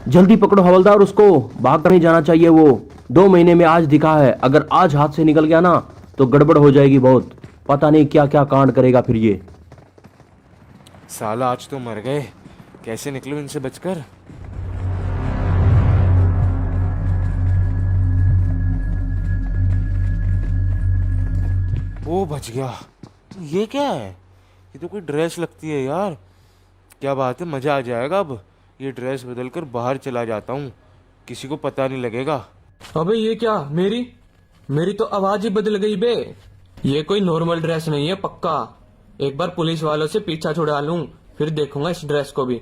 जल्दी पकड़ो हवलदार उसको, भाग कर नहीं जाना चाहिए वो। 2 महीने में आज दिखा है, अगर आज हाथ से निकल गया ना तो गड़बड़ हो जाएगी बहुत। पता नहीं क्या क्या कांड करेगा फिर ये। साला आज तो मर गए, कैसे निकलूं इनसे बचकर। वो बच गया। ये क्या है? ये तो कोई ड्रेस लगती है यार। क्या बात है, मजा आ जाएगा। अब ये ड्रेस बदल कर बाहर चला जाता हूँ, किसी को पता नहीं लगेगा। अबे ये क्या, मेरी मेरी तो आवाज ही बदल गई बे। ये कोई नॉर्मल ड्रेस नहीं है पक्का। एक बार पुलिस वालों से पीछा छुड़ा लूं, फिर देखूंगा इस ड्रेस को भी।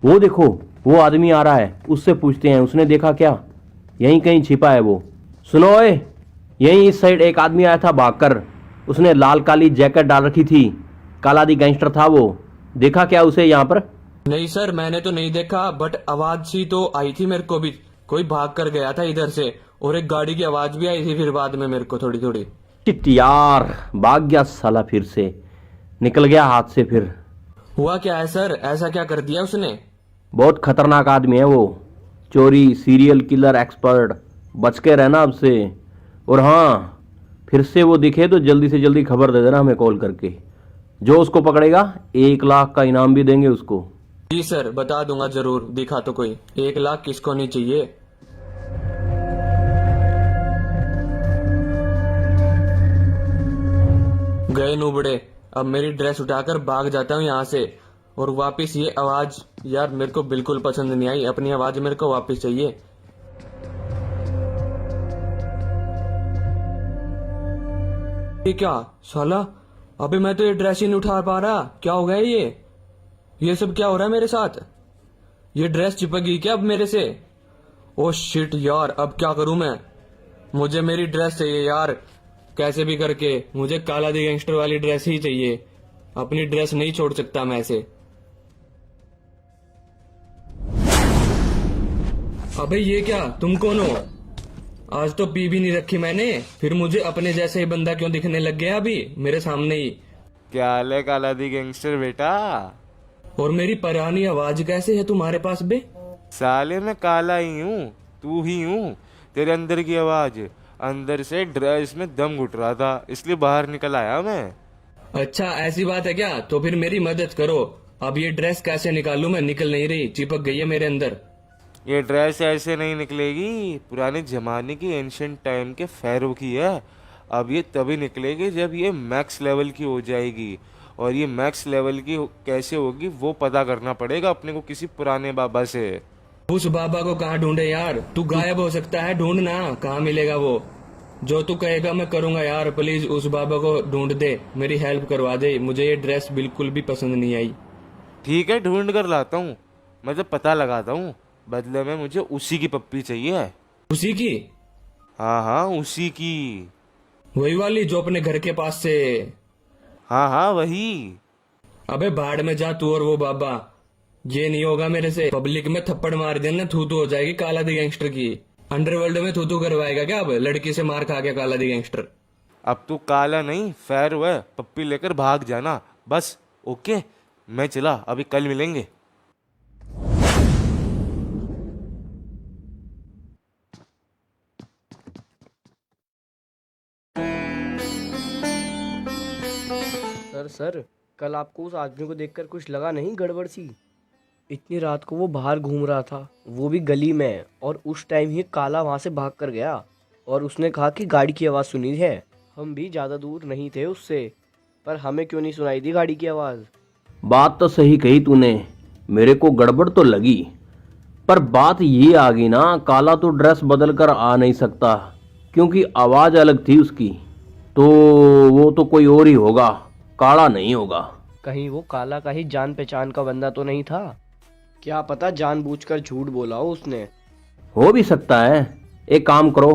वो देखो, वो आदमी आ रहा है, उससे पूछते हैं उसने देखा क्या। यहीं कहीं छिपा है वो। सुनो ओए, यहीं इस साइड एक आदमी आया था भागकर। उसने लाल काली जैकेट डाल रखी थी, काला दी गैंगस्टर था वो। देखा क्या उसे यहाँ पर? नहीं सर, मैंने तो नहीं देखा, बट आवाज सी तो आई थी मेरे को भी। कोई भाग कर गया था इधर से, और एक गाड़ी की आवाज भी आई थी फिर बाद में मेरे को थोड़ी थोड़ी। शिट यार, भाग गया साला, फिर से निकल गया हाथ से फिर। हुआ क्या है सर, ऐसा क्या कर दिया उसने? बहुत खतरनाक आदमी है वो, चोरी सीरियल किलर एक्सपर्ट। बच के रहना अब से। और हाँ, फिर से वो दिखे तो जल्दी से जल्दी खबर दे देना हमें कॉल करके। जो उसको पकड़ेगा 1 लाख का इनाम भी देंगे उसको। जी सर, बता दूंगा जरूर। दिखा तो कोई 1 लाख किसको नहीं चाहिए। गए नूबड़े, अब मेरी ड्रेस उठाकर भाग जाता हूँ यहाँ से। और वापस ये आवाज यार मेरे को बिल्कुल पसंद नहीं आई। अपनी आवाज मेरे को वापस चाहिए। ये क्या साला, अबे मैं तो ये ड्रेस ही नहीं उठा पा रहा। क्या हो गया ये सब क्या हो रहा है मेरे साथ? ये ड्रेस चिपक गई क्या अब मेरे से? ओ शिट यार, अब क्या करूं मैं? मुझे मेरी ड्रेस चाहिए यार, कैसे भी करके। मुझे काला दी गैंगस्टर वाली ड्रेस ही चाहिए। अपनी ड्रेस नहीं छोड़ सकता मैं ऐसे। अबे ये क्या, तुम कौन हो? आज तो पी भी नहीं रखी मैंने, फिर मुझे अपने जैसे ही बंदा क्यों दिखने लग गया अभी मेरे सामने ही? क्या हाल है काला दी गैंगस्टर बेटा? और मेरी पुरानी आवाज कैसे है तुम्हारे पास बे? साले मैं काला ही हूँ, तू ही हूँ। तेरे अंदर की आवाज, अंदर से ड्रेस में दम घुट रहा था, इसलिए बाहर निकल आया मैं। अच्छा ऐसी बात है क्या? तो फिर मेरी मदद करो। अब ये ड्रेस कैसे निकालूं मैं? निकल नहीं रही, चिपक गई है मेरे अंदर। ये ड्रेस ऐसे नहीं निकलेगी, पुराने जमाने की एंशियंट टाइम के फैरो की है। अब ये तभी निकलेगी जब ये मैक्स लेवल की हो जाएगी। और ये मैक्स लेवल की कैसे होगी वो पता करना पड़ेगा अपने को किसी पुराने बाबा से। उस बाबा को कहाँ ढूंढे यार? तू गायब हो सकता है, ढूंढना कहाँ मिलेगा वो। जो तू कहेगा मैं करूंगा यार। प्लीज उस बाबा को ढूंढ दे, मेरी हेल्प करवा दे। मुझे ये ड्रेस बिल्कुल भी पसंद नहीं आई। ठीक है, ढूंढ कर लाता हूँ, मैं तो पता लगाता हूँ। बदले में मुझे उसी की पप्पी चाहिए। उसी की? हाँ हाँ, उसी की। वही वाली जो अपने घर के पास से? हाँ हाँ, वही। अबे भाड़ में जा तू और वो बाबा। ये नहीं होगा मेरे से। पब्लिक में थप्पड़ मार देना, थू थू हो जाएगी काला दी गैंगस्टर की। अंडरवर्ल्ड में थू थू करवाएगा क्या अब? लड़की से मार खा गया काला दी गैंगस्टर। अब तू काला नहीं फैर है, पप्पी लेकर भाग जाना बस। ओके, मैं चला, अभी कल मिलेंगे। सर कल आपको उस आदमी को देखकर कुछ लगा नहीं गड़बड़ सी? इतनी रात को वो बाहर घूम रहा था, वो भी गली में, और उस टाइम ही काला वहाँ से भाग कर गया। और उसने कहा कि गाड़ी की आवाज़ सुनी है। हम भी ज़्यादा दूर नहीं थे उससे, पर हमें क्यों नहीं सुनाई दी गाड़ी की आवाज़? बात तो सही कही तूने, मेरे को गड़बड़ तो लगी, पर बात ये आ गई ना, काला तो ड्रेस बदल कर आ नहीं सकता क्योंकि आवाज़ अलग थी उसकी। तो वो तो कोई और ही होगा, काला नहीं होगा। कहीं वो काला का ही जान पहचान का बंदा तो नहीं था? क्या पता जानबूझकर झूठ बोला हो उसने। हो भी सकता है। एक काम करो,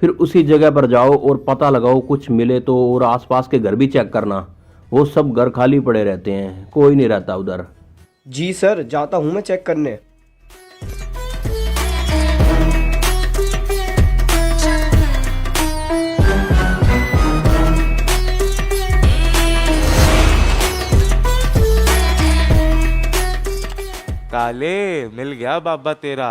फिर उसी जगह पर जाओ और पता लगाओ, कुछ मिले तो। और आसपास के घर भी चेक करना, वो सब घर खाली पड़े रहते हैं, कोई नहीं रहता उधर। जी सर, जाता हूँ मैं चेक करने। काले मिल गया बाबा तेरा,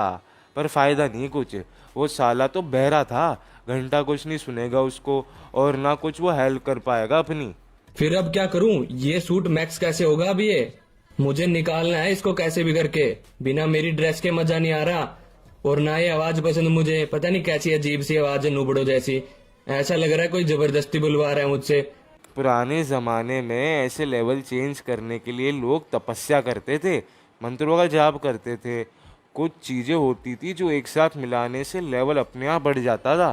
पर फायदा नहीं कुछ। वो साला तो बहरा था, घंटा कुछ नहीं सुनेगा उसको, और ना कुछ वो हेल्प कर पाएगा अपनी। फिर अब क्या करूं? ये सूट मैक्स कैसे होगा अब? ये मुझे निकालना है इसको कैसे भी करके। बिना मेरी ड्रेस के मजा नहीं आ रहा, और ना ये आवाज पसंद मुझे। पता नहीं कैसी अजीब सी आवाज है, नुबड़ो जैसी। ऐसा लग रहा है कोई जबरदस्ती बुलवा रहा है मुझसे। पुराने जमाने में ऐसे लेवल चेंज करने के लिए लोग तपस्या करते थे, मंत्रों का जाप करते थे। कुछ चीजें होती थी जो एक साथ मिलाने से लेवल अपने आप बढ़ जाता था।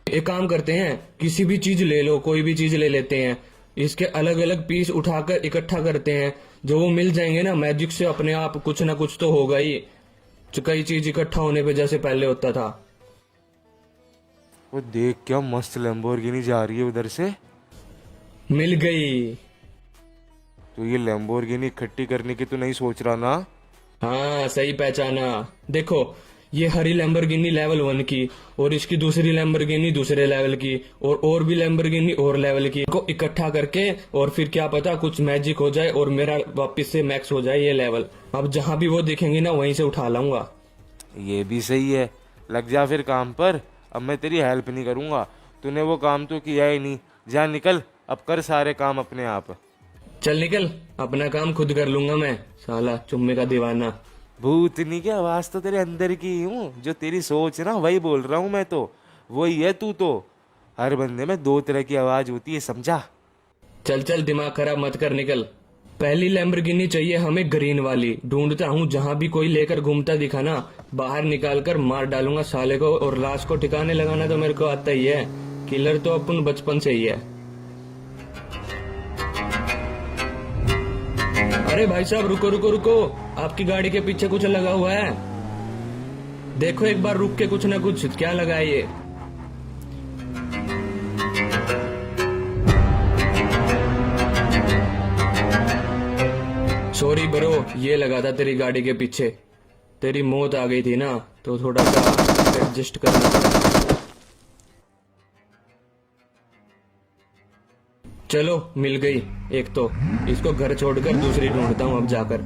एक काम करते हैं, किसी भी चीज ले लो, कोई भी चीज ले लेते हैं, इसके अलग अलग पीस उठाकर इकट्ठा करते हैं। जो वो मिल जाएंगे ना मैजिक से, अपने आप कुछ ना कुछ तो होगा ही। जो कई चीज इकट्ठा होने पे जैसे पहले होता था। वो देख क्या मस्त लैम्बोर्गिनी जा रही है उधर से। मिल गई। तो ये लैम्बोर्गिनी इकट्ठी करने की तो नहीं सोच रहा ना? हाँ सही पहचाना। देखो ये हरी लैम्बोर्गिनी लेवल 1 की, और इसकी दूसरी लैम्बोर्गिनी दूसरे लेवल की, और भी लैम्बोर्गिनी और लेवल की को इकट्ठा करके, और फिर क्या पता कुछ मैजिक हो जाए और मेरा वापस से मैक्स हो जाए ये लेवल। अब जहां भी वो दिखेंगे ना वहीं से उठा लाऊंगा। ये भी सही है, लग जा फिर काम पर। अब मैं तेरी हेल्प नहीं करूंगा, तूने वो काम तो किया ही नहीं। जा निकल, अब कर सारे काम अपने आप। चल निकल, अपना काम खुद कर लूंगा मैं, साला चुम्मे का दीवाना। भूतनी की आवाज तो तेरे अंदर की ही हूँ, जो तेरी सोच है ना वही बोल रहा हूँ मैं तो। वही है तू तो। हर बंदे में दो तरह की आवाज होती है, समझा? चल चल दिमाग खराब मत कर, निकल। पहली लैम्बोर्गिनी चाहिए हमें ग्रीन वाली। ढूंढता हूँ, जहाँ भी कोई लेकर घूमता दिखा ना, बाहर निकाल कर मार डालूंगा साले को। और लाश को ठिकाने लगाना तो मेरे को आता ही है, किलर तो अपन बचपन से ही है। अरे भाई साहब रुको रुको रुको, आपकी गाड़ी के पीछे कुछ लगा हुआ है। देखो एक बार रुक के, कुछ ना कुछ क्या लगा है ये। सॉरी ब्रो, ये लगा था तेरी गाड़ी के पीछे। तेरी मौत आ गई थी ना, तो थोड़ा सा एडजस्ट करना पड़ा। चलो मिल गई एक तो। इसको घर छोड़कर दूसरी ढूंढता हूँ अब जाकर।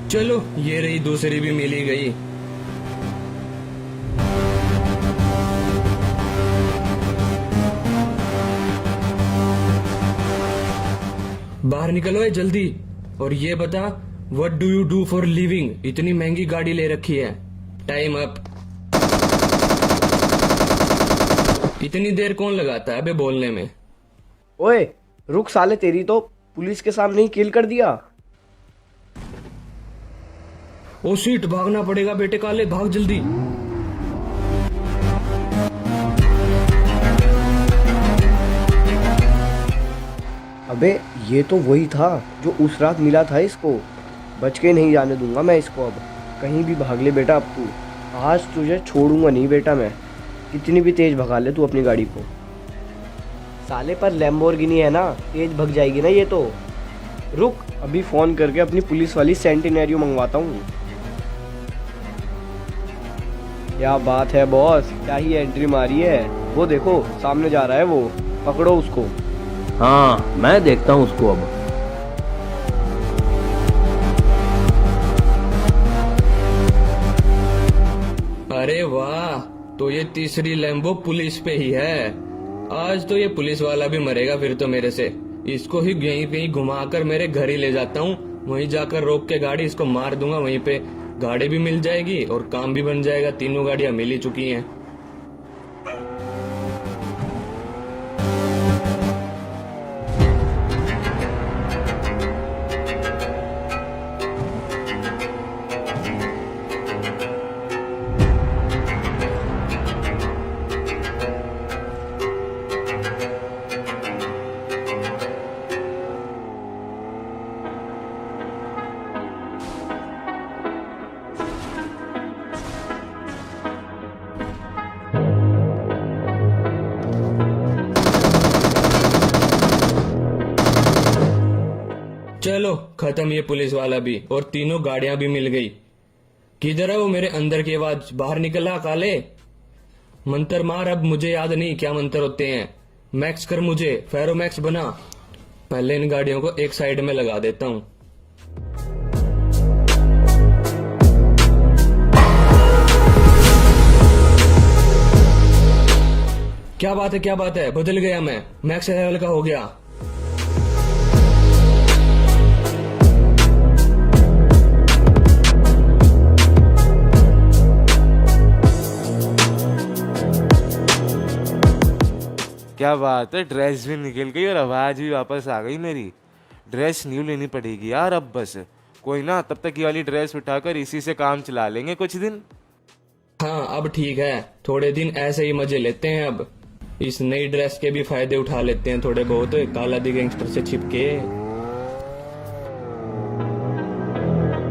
चलो ये रही, दूसरी भी मिल ही गई। बाहर निकलो है जल्दी, और ये बता, what do you do for living? इतनी महंगी गाड़ी ले रखी है। Time up. इतनी देर कौन लगाता है बे बोलने में? ओए रुक साले, तेरी तो पुलिस के सामने ही किल कर दिया। ओ सीट, भागना पड़ेगा बेटे काले, भाग जल्दी। अबे ये तो वही था जो उस रात मिला था इसको। बच के नहीं जाने दूंगा मैं इसको। अब कहीं भी भाग ले बेटा, अब तू आज तुझे छोड़ूंगा नहीं बेटा मैं। कितनी भी तेज भगा ले तू अपनी गाड़ी को। साले पर लैम्बोर्गिनी है ना, तेज भग जाएगी ना ये तो। रुक, अभी फ़ोन करके अपनी पुलिस वाली सेंटिनेरियो मंगवाता हूँ। क्या बात है बॉस, क्या ही एंट्री मारी है। वो देखो सामने जा रहा है वो, पकड़ो उसको। हाँ मैं देखता हूँ उसको अब। अरे वाह, तो ये तीसरी लैम्बो पुलिस पे ही है। आज तो ये पुलिस वाला भी मरेगा फिर तो मेरे से। इसको ही यहीं पे ही घुमाकर मेरे घर ही ले जाता हूँ। वहीं जाकर रोक के गाड़ी इसको मार दूंगा वहीं पे। गाड़ी भी मिल जाएगी और काम भी बन जाएगा। तीनों गाड़ियां मिल ही चुकी हैं। चलो खत्म ये पुलिस वाला भी, और तीनों गाड़ियां भी मिल गई। किधर है वो मेरे अंदर की आवाज? बाहर निकला काले, मंत्र मार। अब मुझे याद नहीं क्या मंत्र होते हैं। मैक्स कर मुझे, फेरो मैक्स बना। पहले इन गाड़ियों को एक साइड में लगा देता हूँ। क्या बात है, बदल गया मैं, मैक्स लेवल का हो गया। क्या बात है, ड्रेस भी निकल गई और आवाज भी वापस आ गई मेरी। ड्रेस न्यू लेनी पड़ेगी यार अब बस। कोई ना, तब तक ये वाली ड्रेस उठाकर इसी से काम चला लेंगे कुछ दिन। हाँ अब ठीक है, थोड़े दिन ऐसे ही मजे लेते हैं। अब इस नई ड्रेस के भी फायदे उठा लेते हैं थोड़े बहुत, काला दी गैंगस्टर से छिपके।